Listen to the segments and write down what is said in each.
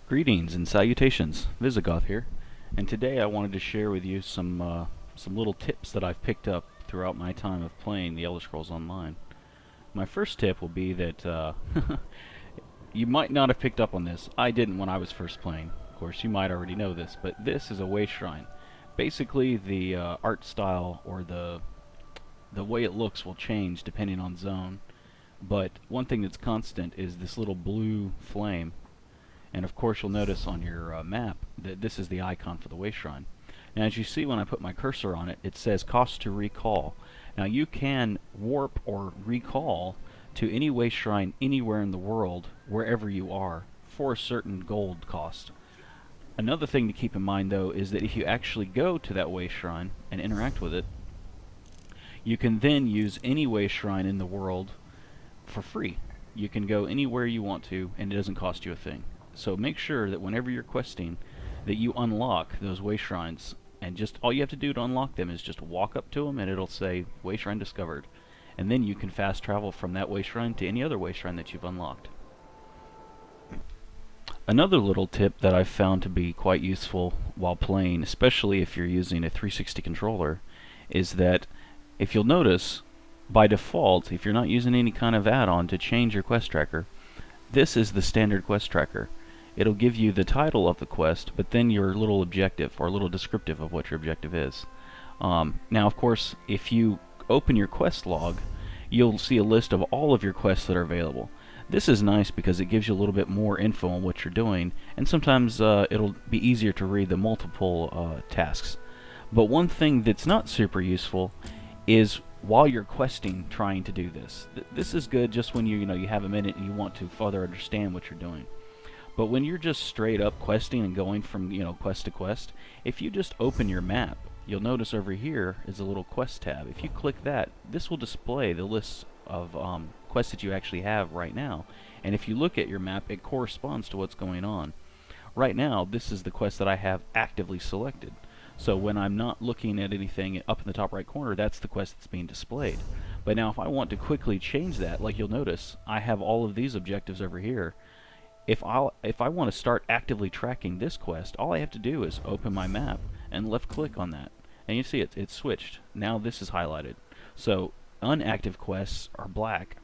Greetings and salutations, Visigoth here, and today I wanted to share with you some little tips that I've picked up throughout my time of playing the Elder Scrolls Online. My first tip will be that you might not have picked up on this. I didn't when I was first playing. Of course, you might already know this, but this is a way shrine. Basically, the art style or the way it looks will change depending on zone. But one thing that's constant is this little blue flame. And of course you'll notice on your map that this is the icon for the way shrine. Now as you see when I put my cursor on it, it says cost to recall. Now you can warp or recall to any way shrine anywhere in the world, wherever you are, for a certain gold cost. Another thing to keep in mind though is that if you actually go to that way shrine and interact with it, you can then use any way shrine in the world for free. You can go anywhere you want to and it doesn't cost you a thing. So make sure that whenever you're questing that you unlock those way shrines, and just all you have to do to unlock them is just walk up to them and it'll say way shrine discovered, and then you can fast travel from that way shrine to any other way shrine that you've unlocked. Another little tip that I've found to be quite useful while playing, especially if you're using a 360 controller, is that if you'll notice, by default, if you're not using any kind of add-on to change your quest tracker, this is the standard quest tracker. It'll give you the title of the quest, but then your little objective, or a little descriptive of what your objective is. Now, of course, if you open your quest log, you'll see a list of all of your quests that are available. This is nice because it gives you a little bit more info on what you're doing, and sometimes it'll be easier to read the multiple tasks. But one thing that's not super useful is while you're questing, trying to do this. This is good just when you have a minute and you want to further understand what you're doing. But when you're just straight up questing and going from quest to quest, if you just open your map, you'll notice over here is a little quest tab. If you click that, this will display the list of quests that you actually have right now. And if you look at your map, it corresponds to what's going on. Right now, this is the quest that I have actively selected. So when I'm not looking at anything up in the top right corner, that's the quest that's being displayed. But now if I want to quickly change that, like you'll notice, I have all of these objectives over here. If I want to start actively tracking this quest, all I have to do is open my map and left click on that. And you see it's switched. Now this is highlighted. So unactive quests are black.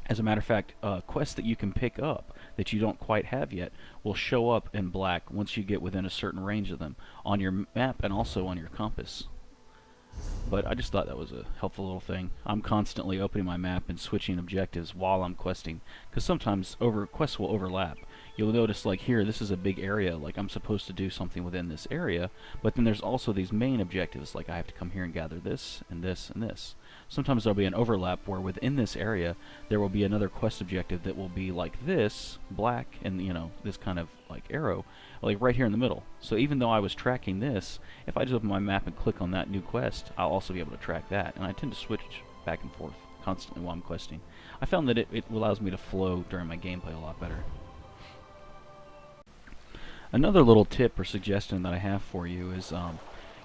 As a matter of fact, quests that you can pick up that you don't quite have yet will show up in black once you get within a certain range of them on your map and also on your compass. But I just thought that was a helpful little thing. I'm constantly opening my map and switching objectives while I'm questing, because sometimes quests will overlap. You'll notice like here, this is a big area, like I'm supposed to do something within this area, but then there's also these main objectives, like I have to come here and gather this, and this, and this. Sometimes there'll be an overlap where within this area, there will be another quest objective that will be like this, black, and this kind of like arrow, like right here in the middle. So even though I was tracking this, if I just open my map and click on that new quest, I'll also be able to track that, and I tend to switch back and forth constantly while I'm questing. I found that it allows me to flow during my gameplay a lot better. Another little tip or suggestion that I have for you is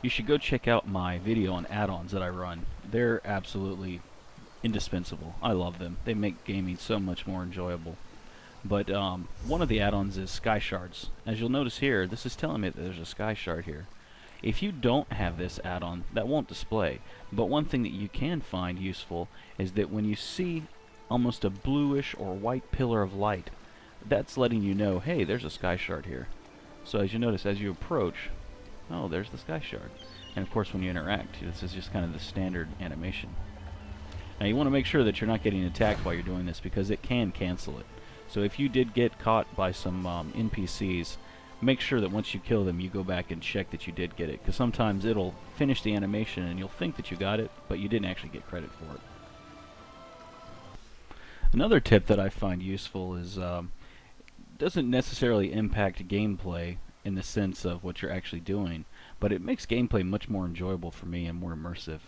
you should go check out my video on add-ons that I run. They're absolutely indispensable. I love them. They make gaming so much more enjoyable. But one of the add-ons is Sky Shards. As you'll notice here, this is telling me that there's a Sky Shard here. If you don't have this add-on, that won't display. But one thing that you can find useful is that when you see almost a bluish or white pillar of light, that's letting you know, hey, there's a Sky Shard here. So as you notice, as you approach, oh, there's the Sky Shard. And of course when you interact, this is just kind of the standard animation. Now you want to make sure that you're not getting attacked while you're doing this, because it can cancel it. So if you did get caught by some NPCs, make sure that once you kill them you go back and check that you did get it, because sometimes it'll finish the animation and you'll think that you got it, but you didn't actually get credit for it. Another tip that I find useful is doesn't necessarily impact gameplay in the sense of what you're actually doing, but it makes gameplay much more enjoyable for me and more immersive.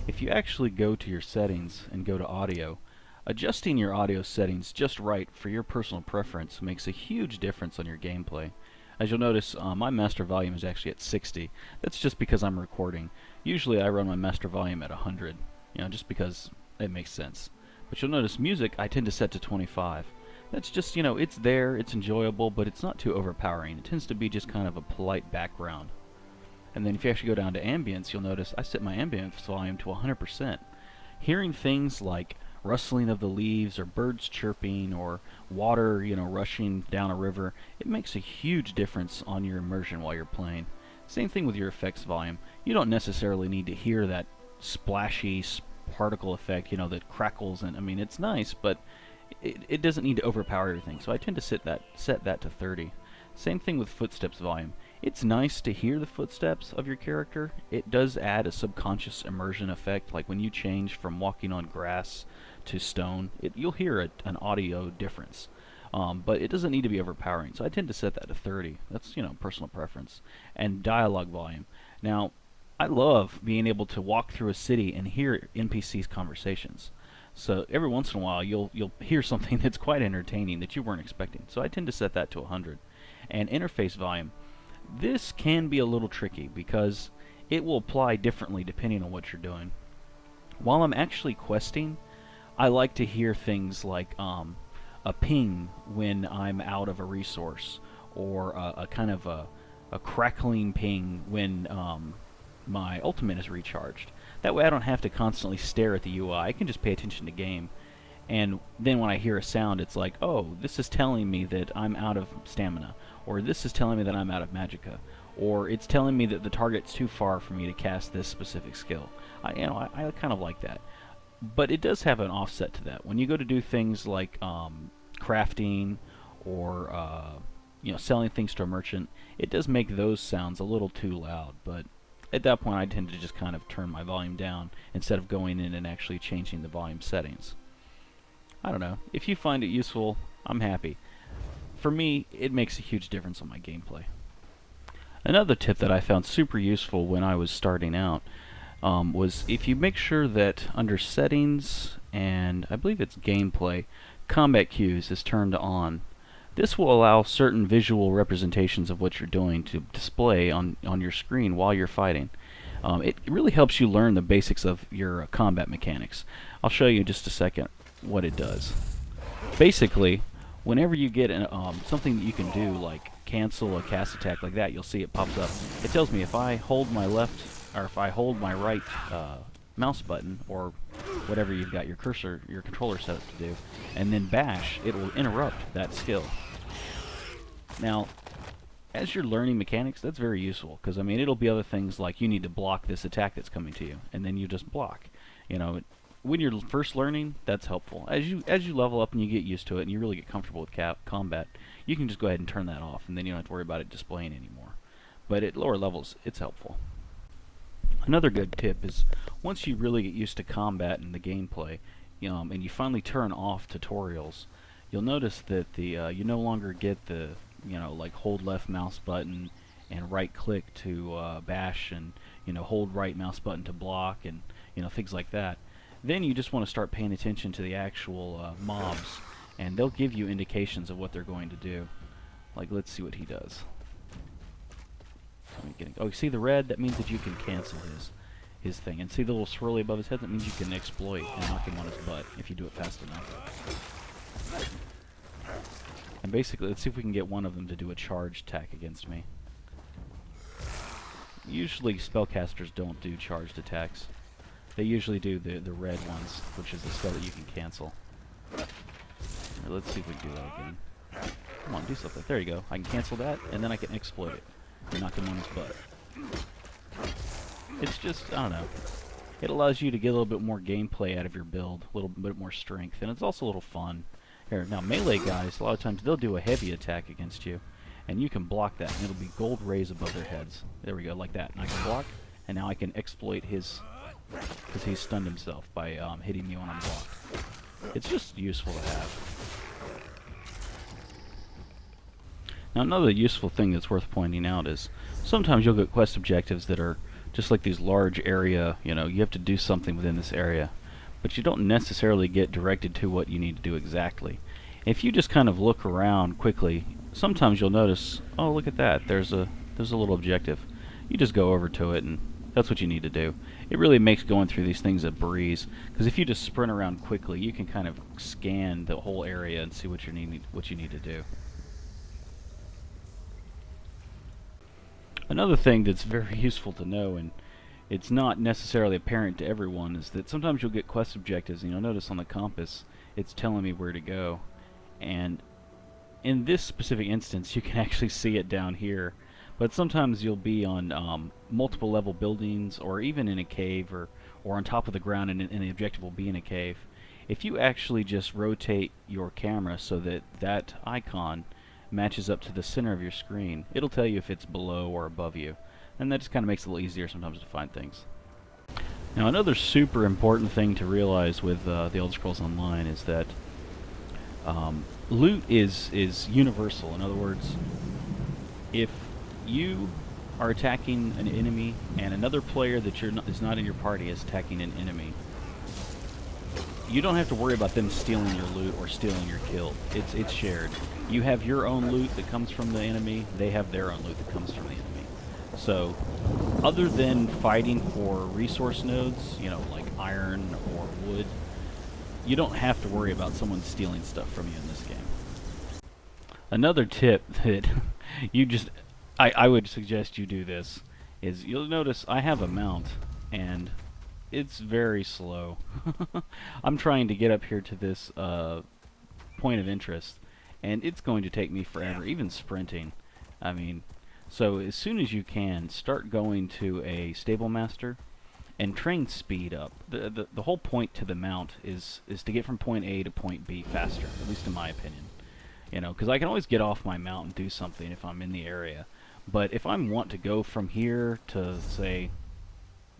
If you actually go to your settings and go to audio, adjusting your audio settings just right for your personal preference makes a huge difference on your gameplay. As you'll notice, my master volume is actually at 60. That's just because I'm recording. Usually I run my master volume at 100, just because it makes sense. But you'll notice music I tend to set to 25. That's just, you know, it's there, it's enjoyable, but it's not too overpowering. It tends to be just kind of a polite background. And then if you actually go down to ambience, you'll notice I set my ambience volume to 100%. Hearing things like rustling of the leaves or birds chirping or water, you know, rushing down a river, it makes a huge difference on your immersion while you're playing. Same thing with your effects volume. You don't necessarily need to hear that splashy particle effect, you know, that crackles, and I mean, it's nice, but it doesn't need to overpower everything. So I tend to set that to 30. Same thing with footsteps volume. It's nice to hear the footsteps of your character. It does add a subconscious immersion effect, like when you change from walking on grass to stone, you'll hear an audio difference. But it doesn't need to be overpowering, so I tend to set that to 30. That's, you know, personal preference. And dialogue volume. Now, I love being able to walk through a city and hear NPCs' conversations. So every once in a while, you'll hear something that's quite entertaining that you weren't expecting. So I tend to set that to 100. And interface volume. This can be a little tricky because it will apply differently depending on what you're doing. While I'm actually questing, I like to hear things like a ping when I'm out of a resource, or a kind of a crackling ping when my ultimate is recharged. That way I don't have to constantly stare at the UI. I can just pay attention to game. And then when I hear a sound, it's like, oh, this is telling me that I'm out of stamina, or this is telling me that I'm out of magicka, or it's telling me that the target's too far for me to cast this specific skill. I kind of like that. But it does have an offset to that. When you go to do things like crafting or selling things to a merchant, it does make those sounds a little too loud. But at that point, I tend to just kind of turn my volume down instead of going in and actually changing the volume settings. I don't know. If you find it useful, I'm happy. For me, it makes a huge difference on my gameplay. Another tip that I found super useful when I was starting out was if you make sure that under settings and I believe it's gameplay, combat cues is turned on. This will allow certain visual representations of what you're doing to display on your screen while you're fighting. It really helps you learn the basics of your combat mechanics. I'll show you in just a second what it does. Basically, whenever you get something that you can do, like cancel a cast attack like that, you'll see it pops up. It tells me if I hold my left, or if I hold my right mouse button, or whatever you've got your cursor, your controller set up to do, and then bash, it will interrupt that skill. Now, as you're learning mechanics, that's very useful, because I mean, it'll be other things like you need to block this attack that's coming to you, and then you just block. You know, when you're first learning, that's helpful. As you level up and you get used to it and you really get comfortable with combat, you can just go ahead and turn that off, and then you don't have to worry about it displaying anymore. But at lower levels, it's helpful. Another good tip is once you really get used to combat and the gameplay, and you finally turn off tutorials, you'll notice that you no longer get the like hold left mouse button and right click to bash, and hold right mouse button to block, and things like that. Then you just want to start paying attention to the actual mobs, and they'll give you indications of what they're going to do. Like, let's see what he does. Oh, you see the red? That means that you can cancel his thing. And see the little swirly above his head? That means you can exploit and knock him on his butt if you do it fast enough. And basically, let's see if we can get one of them to do a charge attack against me. Usually spellcasters don't do charged attacks. They usually do the red ones, which is the spell that you can cancel. Here, let's see if we can do that again. Come on, do something. There you go. I can cancel that, and then I can exploit it. And knock him on his butt. It's just, I don't know. It allows you to get a little bit more gameplay out of your build, a little bit more strength, and it's also a little fun. Here, now melee guys, a lot of times they'll do a heavy attack against you, and you can block that, and it'll be gold rays above their heads. There we go, like that. And I can block, and now I can exploit his, because he's stunned himself by hitting me when I'm blocked. It's just useful to have. Now, another useful thing that's worth pointing out is sometimes you'll get quest objectives that are just like these large area, you have to do something within this area, but you don't necessarily get directed to what you need to do exactly. If you just kind of look around quickly, sometimes you'll notice, oh, look at that, there's a little objective. You just go over to it and That's what you need to do. It really makes going through these things a breeze, because if you just sprint around quickly, you can kind of scan the whole area and see what you need to do. Another thing that's very useful to know, and it's not necessarily apparent to everyone, is that sometimes you'll get quest objectives, and you'll notice on the compass it's telling me where to go. And in this specific instance, you can actually see it down here. But sometimes you'll be on multiple level buildings, or even in a cave, or on top of the ground, and the objective will be in a cave. If you actually just rotate your camera so that that icon matches up to the center of your screen, it'll tell you if it's below or above you. And that just kind of makes it a little easier sometimes to find things. Now, another super important thing to realize with the Elder Scrolls Online is that loot is universal. In other words, if you are attacking an enemy and another player that is not in your party is attacking an enemy, you don't have to worry about them stealing your loot or stealing your kill. It's shared. You have your own loot that comes from the enemy, they have their own loot that comes from the enemy. So, other than fighting for resource nodes, you know, like iron or wood, you don't have to worry about someone stealing stuff from you in this game. Another tip that I would suggest you do this is, you'll notice I have a mount and it's very slow. I'm trying to get up here to this point of interest, and it's going to take me forever, even sprinting. I mean, so as soon as you can, start going to a stable master and train speed up. The whole point to the mount is to get from point A to point B faster, at least in my opinion. You know, because I can always get off my mount and do something if I'm in the area. But if I want to go from here to, say,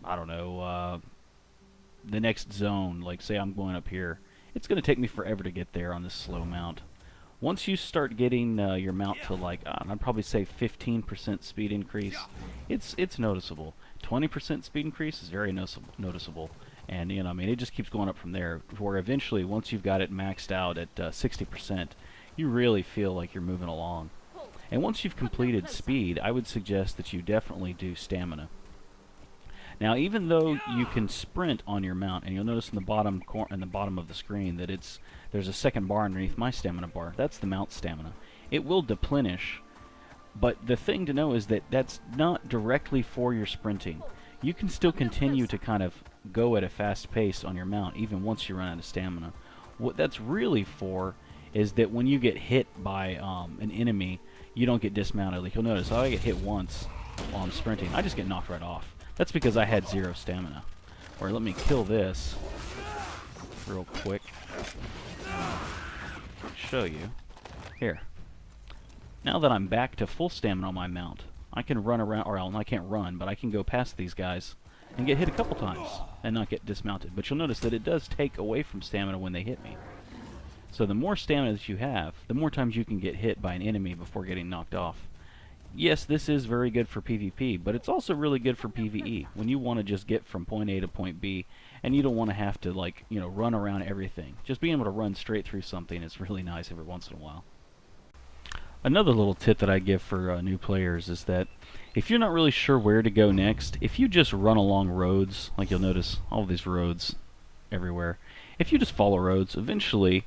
I don't know, the next zone, like say I'm going up here, it's going to take me forever to get there on this slow mount. Once you start getting your mount to, like, I'd probably say 15% speed increase, it's noticeable. 20% speed increase is very noticeable. And, you know, I mean, it just keeps going up from there, where eventually, once you've got it maxed out at 60%, you really feel like you're moving along. And once you've completed speed, I would suggest that you definitely do stamina. Now, even though you can sprint on your mount, and you'll notice in the bottom of the screen that there's a second bar underneath my stamina bar. That's the mount stamina. It will deplenish, but the thing to know is that that's not directly for your sprinting. You can still continue to kind of go at a fast pace on your mount, even once you run out of stamina. What that's really for is that when you get hit by an enemy, you don't get dismounted. Like, you'll notice, I get hit once while I'm sprinting, I just get knocked right off. That's because I had 0 stamina. Or let me kill this real quick. Show you. Here. Now that I'm back to full stamina on my mount, I can run around, or I can't run, but I can go past these guys and get hit a couple times and not get dismounted. But you'll notice that it does take away from stamina when they hit me. So the more stamina that you have, the more times you can get hit by an enemy before getting knocked off. Yes, this is very good for PvP, but it's also really good for PvE, when you want to just get from point A to point B, and you don't want to have to, like, you know, run around everything. Just being able to run straight through something is really nice every once in a while. Another little tip that I give for new players is that if you're not really sure where to go next, if you just run along roads, like you'll notice all these roads everywhere, if you just follow roads, eventually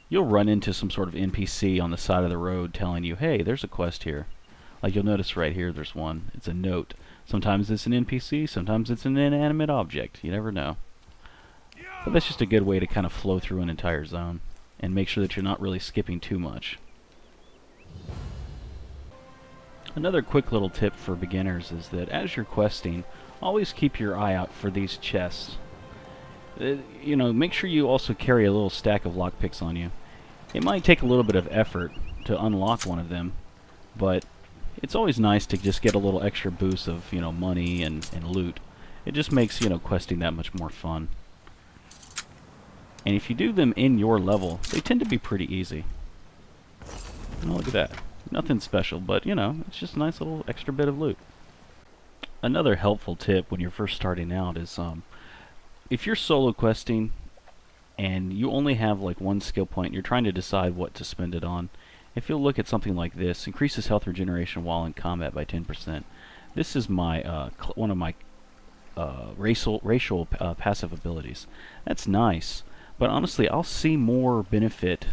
you'll run into some sort of NPC on the side of the road telling you, hey, there's a quest here. Like you'll notice right here, there's one. It's a note. Sometimes it's an NPC, sometimes it's an inanimate object. You never know. But that's just a good way to kind of flow through an entire zone and make sure that you're not really skipping too much. Another quick little tip for beginners is that as you're questing, always keep your eye out for these chests. You know, make sure you also carry a little stack of lockpicks on you. It might take a little bit of effort to unlock one of them, but it's always nice to just get a little extra boost of, you know, money and loot. It just makes, you know, questing that much more fun. And if you do them in your level, they tend to be pretty easy. Oh, look at that. Nothing special, but, you know, it's just a nice little extra bit of loot. Another helpful tip when you're first starting out is, if you're solo questing and you only have like one skill point, you're trying to decide what to spend it on, if you'll look at something like this, increases health regeneration while in combat by 10%. This is my one of my racial passive abilities. That's nice, but honestly, I'll see more benefit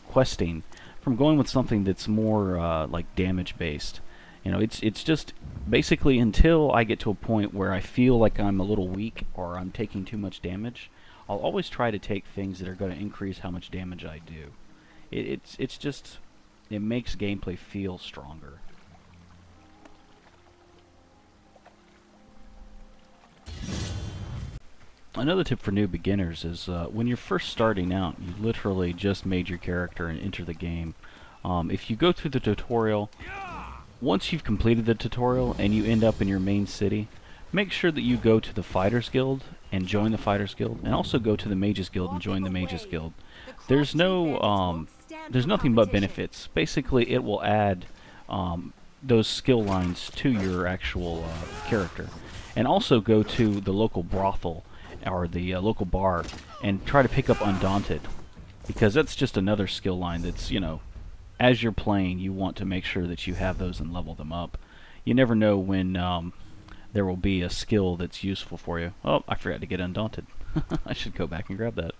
questing from going with something that's more like damage based. You know, it's just basically until I get to a point where I feel like I'm a little weak or I'm taking too much damage. I'll always try to take things that are going to increase how much damage I do. It's just it makes gameplay feel stronger. Another tip for new beginners is when you're first starting out, you literally just made your character and enter the game. If you go through the tutorial, once you've completed the tutorial and you end up in your main city, make sure that you go to the Fighters Guild and join the Fighters Guild, and also go to the Mages Guild and join the Mages Guild. There's nothing but benefits. Basically, it will add those skill lines to your actual character. And also go to the local brothel or the local bar and try to pick up Undaunted, because that's just another skill line that's, you know, as you're playing, you want to make sure that you have those and level them up. You never know when there will be a skill that's useful for you. Oh, I forgot to get Undaunted. I should go back and grab that.